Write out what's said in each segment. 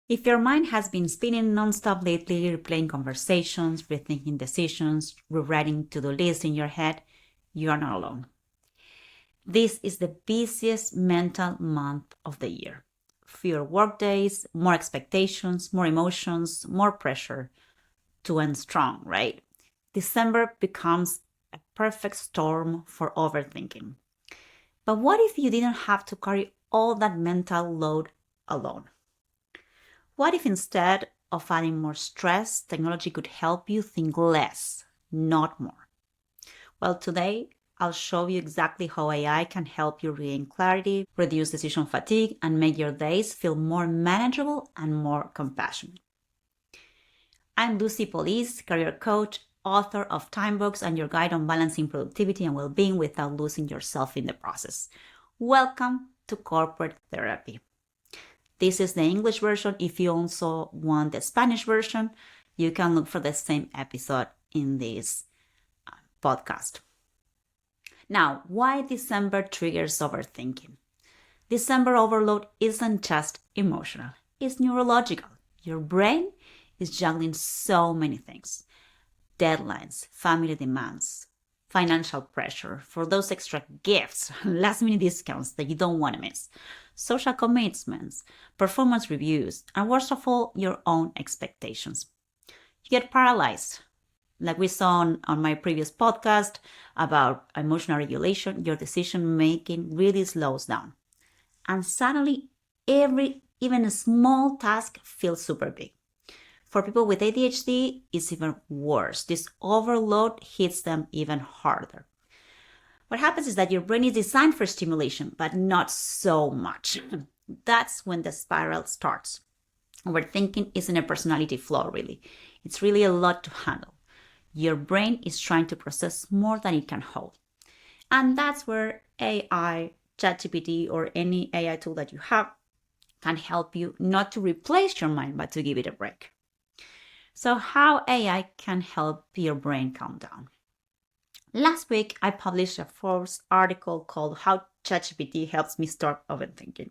If your mind has been spinning nonstop lately, replaying conversations, rethinking decisions, rewriting to-do lists in your head, you are not alone. This is the busiest mental month of the year. Fewer workdays, more expectations, more emotions, more pressure to end strong, right? December becomes a perfect storm for overthinking. But what if you didn't have to carry all that mental load alone? What if instead of adding more stress, technology could help you think less, not more? Well, today I'll show you exactly how AI can help you regain clarity, reduce decision fatigue, and make your days feel more manageable and more compassionate. I'm Lucy Police, career coach, author of Time Books, and your guide on balancing productivity and well-being without losing yourself in the process. Welcome to Corporate Therapy. This is the English version. If you also want the Spanish version, you can look for the same episode in this podcast. Now, why December triggers overthinking? December overload isn't just emotional, it's neurological. Your brain is juggling so many things: deadlines, family demands, financial pressure for those extra gifts, last minute discounts that you don't want to miss, social commitments, performance reviews, and worst of all, your own expectations. You get paralyzed. Like we saw on my previous podcast about emotional regulation, your decision making really slows down. And suddenly, even a small task feels super big. For people with ADHD, it's even worse. This overload hits them even harder. What happens is that your brain is designed for stimulation, but not so much. That's when the spiral starts. Overthinking isn't a personality flaw, really. It's really a lot to handle. Your brain is trying to process more than it can hold. And that's where AI, ChatGPT, or any AI tool that you have can help you not to replace your mind, but to give it a break. So how AI can help your brain calm down? Last week, I published a Forbes article called How ChatGPT Helps Me Stop Overthinking.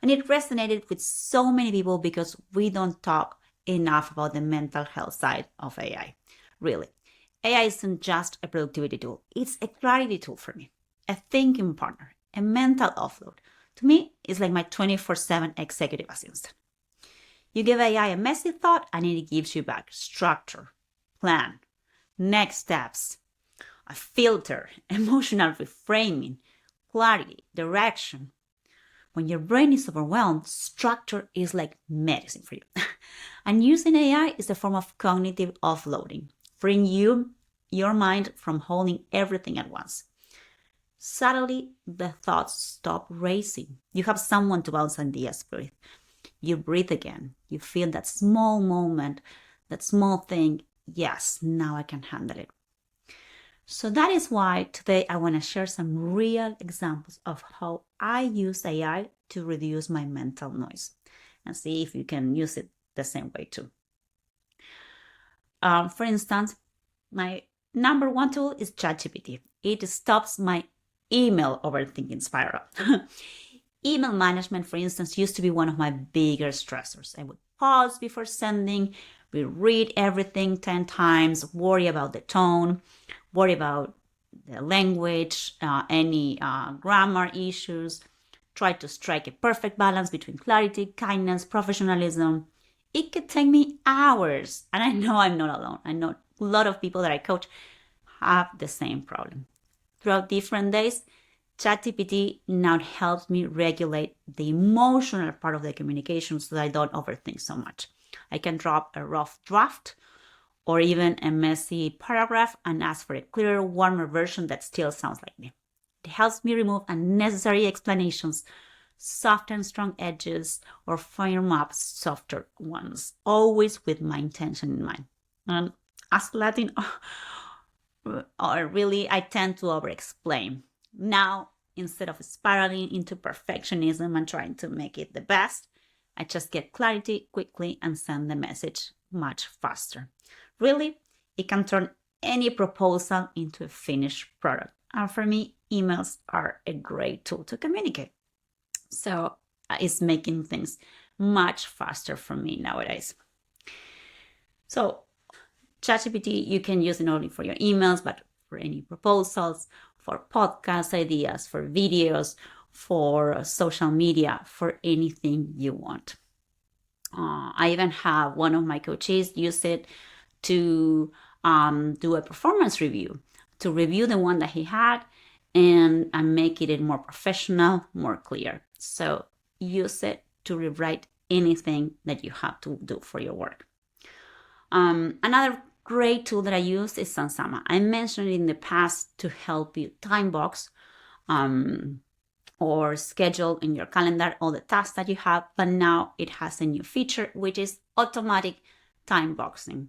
And it resonated with so many people because we don't talk enough about the mental health side of AI. Really, AI isn't just a productivity tool. It's a clarity tool for me, a thinking partner, a mental offload. To me, it's like my 24/7 executive assistant. You give AI a messy thought and it gives you back structure, plan, next steps, a filter, emotional reframing, clarity, direction. When your brain is overwhelmed, structure is like medicine for you. And using AI is a form of cognitive offloading, freeing your mind from holding everything at once. Suddenly, the thoughts stop racing. You have someone to bounce ideas with. You breathe again. You feel that small moment, that small thing. Yes, now I can handle it. So that is why today I want to share some real examples of how I use AI to reduce my mental noise and see if you can use it the same way too. For instance, my number one tool is ChatGPT. It stops my email overthinking spiral. Email management, for instance, used to be one of my bigger stressors. I would pause before sending, reread everything 10 times, worry about the tone, worry about the language, any grammar issues, try to strike a perfect balance between clarity, kindness, professionalism. It could take me hours, and I know I'm not alone. I know a lot of people that I coach have the same problem. Throughout different days, ChatGPT now helps me regulate the emotional part of the communication so that I don't overthink so much. I can drop a rough draft or even a messy paragraph and ask for a clearer, warmer version that still sounds like me. It helps me remove unnecessary explanations, soften strong edges, or firm up softer ones, always with my intention in mind. And as Latin, or really, I tend to over-explain. Now, instead of spiraling into perfectionism and trying to make it the best, I just get clarity quickly and send the message much faster. Really, it can turn any proposal into a finished product. And for me, emails are a great tool to communicate. So it's making things much faster for me nowadays. So ChatGPT, you can use it not only for your emails, but for any proposals, for podcast ideas, for videos, for social media, for anything you want. I even have one of my coaches use it to do a performance review, to review the one that he had and make it more professional, more clear. So use it to rewrite anything that you have to do for your work. Another great tool that I use is Sunsama. I mentioned it in the past to help you time box or schedule in your calendar all the tasks that you have, but now it has a new feature, which is automatic time boxing.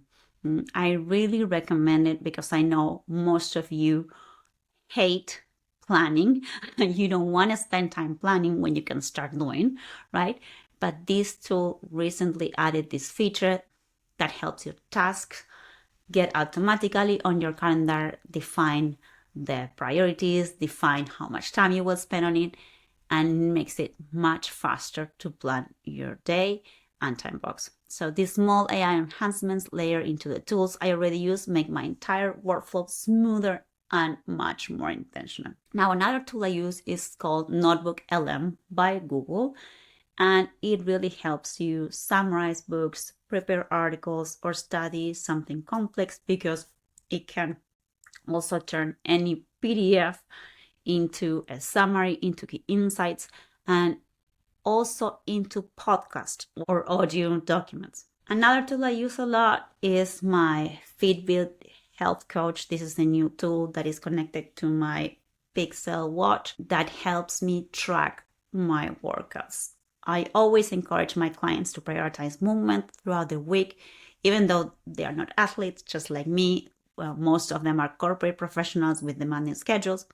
I really recommend it because I know most of you hate planning. You don't want to spend time planning when you can start doing, right? But this tool recently added this feature that helps your tasks get automatically on your calendar, define the priorities, define how much time you will spend on it, and makes it much faster to plan your day and time box. So these small AI enhancements layer into the tools I already use make my entire workflow smoother and much more intentional. Now, another tool I use is called NotebookLM by Google, and it really helps you summarize books, prepare articles, or study something complex because it can also turn any PDF into a summary, into key insights, and also into podcast or audio documents. Another tool I use a lot is my Fitbit Health Coach. This is a new tool that is connected to my Pixel watch that helps me track my workouts. I always encourage my clients to prioritize movement throughout the week, even though they are not athletes, just like me. Well, most of them are corporate professionals with demanding schedules,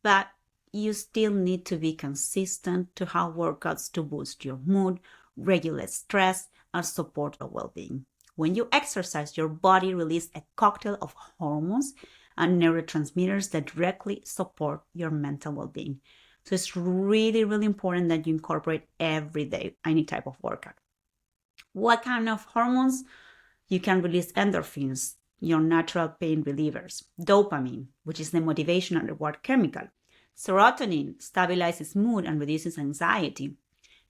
but you still need to be consistent to have workouts to boost your mood, regulate stress, and support your well-being. When you exercise, your body releases a cocktail of hormones and neurotransmitters that directly support your mental well-being. So it's really, really important that you incorporate every day any type of workout. What kind of hormones? You can release endorphins, your natural pain relievers, dopamine, which is the motivation and reward chemical. Serotonin stabilizes mood and reduces anxiety.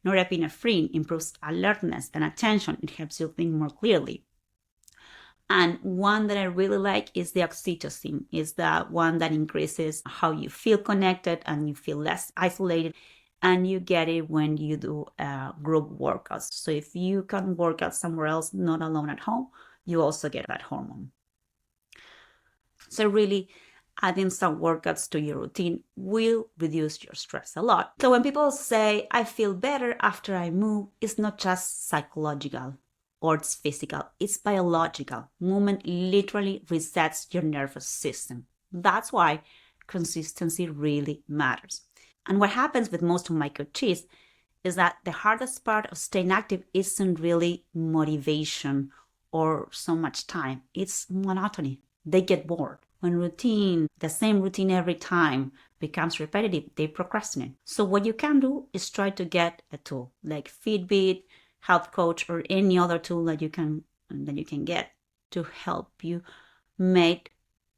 Norepinephrine improves alertness and attention. It helps you think more clearly. And one that I really like is the oxytocin. It's the one that increases how you feel connected and you feel less isolated. And you get it when you do group workouts. So if you can work out somewhere else, not alone at home, you also get that hormone. So really, adding some workouts to your routine will reduce your stress a lot. So when people say, I feel better after I move, it's not just psychological or it's physical, it's biological. Movement literally resets your nervous system. That's why consistency really matters. And what happens with most of my coaches is that the hardest part of staying active isn't really motivation or so much time. It's monotony. They get bored. When the same routine every time becomes repetitive, they procrastinate. So what you can do is try to get a tool like Fitbit, Health Coach, or any other tool that you can get to help you make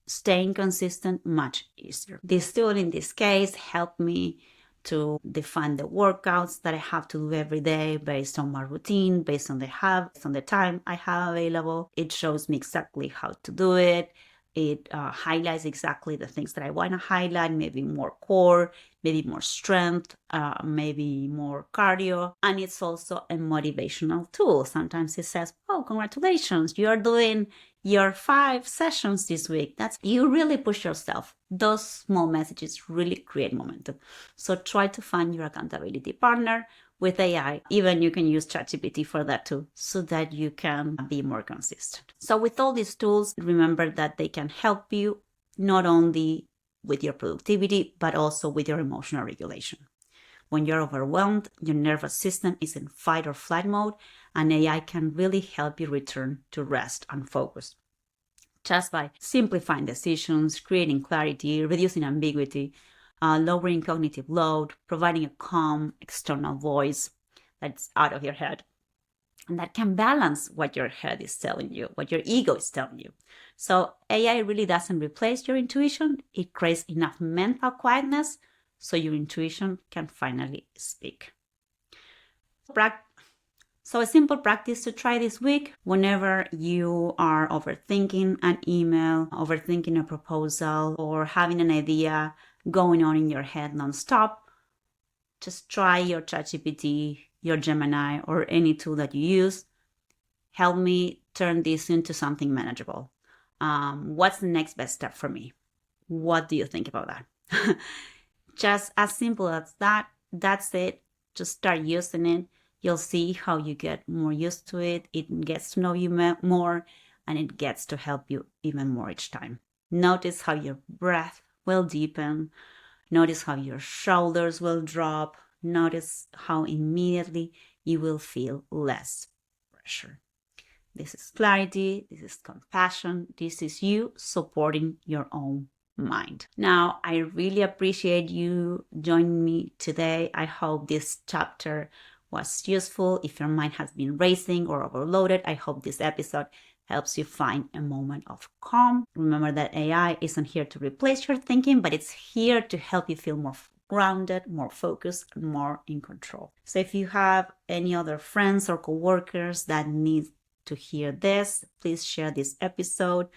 staying consistent much easier. This tool in this case helped me to define the workouts that I have to do every day based on my routine, based on the time I have available. It shows me exactly how to do it. It highlights exactly the things that I want to highlight, maybe more core, maybe more strength, maybe more cardio. And it's also a motivational tool. Sometimes it says, oh, congratulations, you're doing your 5 sessions this week. You really push yourself. Those small messages really create momentum. So try to find your accountability partner with AI. Even you can use ChatGPT for that too, so that you can be more consistent. So with all these tools, remember that they can help you not only with your productivity, but also with your emotional regulation. When you're overwhelmed, your nervous system is in fight or flight mode, and AI can really help you return to rest and focus. Just by simplifying decisions, creating clarity, reducing ambiguity, lowering cognitive load, providing a calm external voice. that's out of your head, and that can balance what your head is telling you, what your ego is telling you. So AI really doesn't replace your intuition. It creates enough mental quietness so your intuition can finally speak. So a simple practice to try this week: whenever you are overthinking an email, overthinking a proposal, or having an idea going on in your head nonstop, just try your ChatGPT, your Gemini, or any tool that you use. Help me turn this into something manageable. What's the next best step for me? What do you think about that? Just as simple as that. That's it. Just start using it. You'll see how you get more used to it. It gets to know you more, and it gets to help you even more each time. Notice how your breath will deepen. Notice how your shoulders will drop. Notice how immediately you will feel less pressure. This is clarity. This is compassion. This is you supporting your own mind. Now, I really appreciate you joining me today. I hope this chapter was useful. If your mind has been racing or overloaded, I hope this episode helps you find a moment of calm. Remember that AI isn't here to replace your thinking, but it's here to help you feel more grounded, more focused, and more in control. So if you have any other friends or coworkers that need to hear this, please share this episode.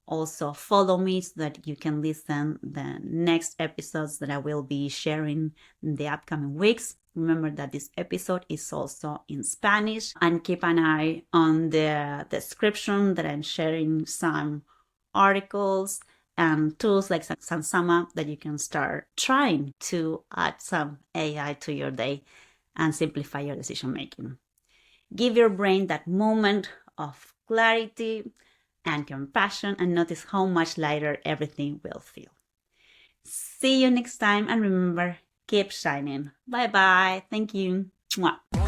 Also follow me so that you can listen the next episodes that I will be sharing in the upcoming weeks. Remember that this episode is also in Spanish, and keep an eye on the description that I'm sharing some articles and tools like Sunsama that you can start trying to add some AI to your day and simplify your decision making. Give your brain that moment of clarity and compassion, and notice how much lighter everything will feel. See you next time, and remember, keep shining. Bye bye. Thank you. Mwah.